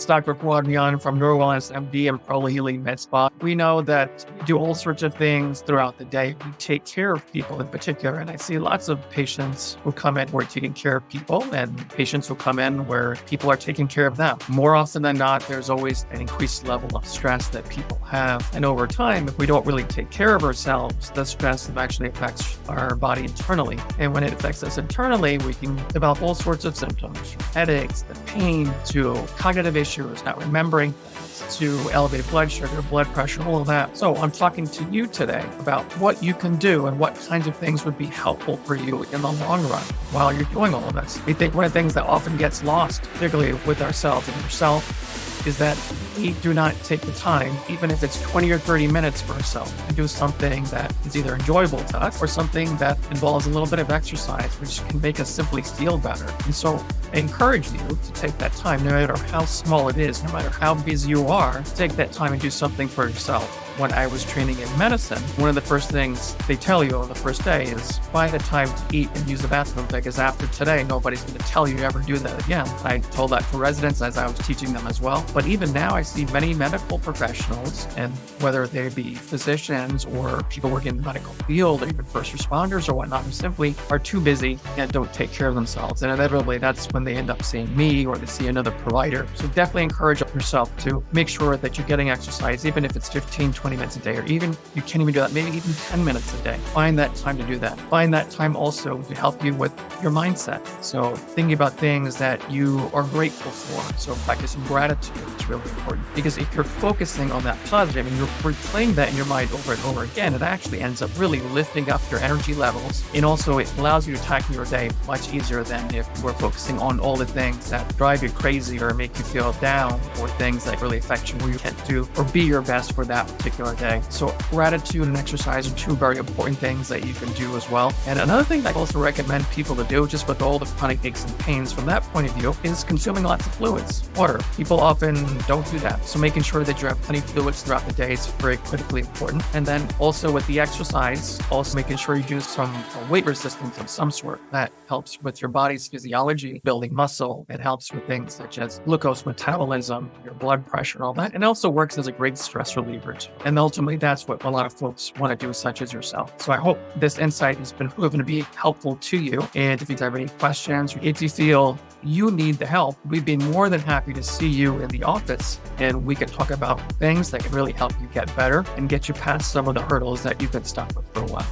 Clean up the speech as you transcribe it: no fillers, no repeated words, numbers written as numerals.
It's Dr. Fawad Mian from Neurowellness MD and Pro Healing Med Spa. We know that we do all sorts of things throughout the day. We take care of people in particular. And I see lots of patients who come in who are taking care of people and patients who come in where people are taking care of them. More often than not, there's always an increased level of stress that people have. And over time, if we don't really take care of ourselves, the stress actually affects our body internally. And when it affects us internally, we can develop all sorts of symptoms, from headaches, to pain, to cognitive issues, not remembering things, to elevated blood sugar, blood pressure, all of that. So I'm talking to you today about what you can do and what kinds of things would be helpful for you in the long run while you're doing all of this. We think one of the things that often gets lost, particularly with ourselves and yourself, is that we do not take the time, even if it's 20 or 30 minutes for ourselves, to do something that is either enjoyable to us or something that involves a little bit of exercise, which can make us simply feel better. And so I encourage you to take that time, no matter how small it is, no matter how busy you are, take that time and do something for yourself. When I was training in medicine, one of the first things they tell you on the first day is find the time to eat and use the bathroom, because after today, nobody's going to tell you to ever do that again. I told that to residents as I was teaching them as well. But even now, I see many medical professionals, and whether they be physicians or people working in the medical field or even first responders or whatnot, who simply are too busy and don't take care of themselves. And inevitably, that's when they end up seeing me or they see another provider. So definitely encourage yourself to make sure that you're getting exercise, even if it's 15, 20 minutes a day, or even you can't even do that, maybe even 10 minutes a day. Find that time to do that. Find that time also to help you with your mindset. So thinking about things that you are grateful for. So practicing gratitude is really important, because if you're focusing on that positive and you're replaying that in your mind over and over again, it actually ends up really lifting up your energy levels. And also it allows you to tackle your day much easier than if you were focusing on all the things that drive you crazy or make you feel down, or things that really affect you where you can't do or be your best for that particular day. So gratitude and exercise are two very important things that you can do as well. And another thing that I also recommend people to do, just with all the chronic aches and pains from that point of view, is consuming lots of fluids, water. People often don't do that. So making sure that you have plenty of fluids throughout the day is very critically important. And then also with the exercise, also making sure you do some weight resistance of some sort. That helps with your body's physiology, building muscle. It helps with things such as glucose metabolism, your blood pressure, all that. And also works as a great stress reliever too. And ultimately, that's what a lot of folks want to do, such as yourself. So I hope this insight has been proven to be helpful to you. And if you have any questions, or if you feel you need the help, we'd be more than happy to see you in the office, and we can talk about things that can really help you get better and get you past some of the hurdles that you've been stuck with for a while.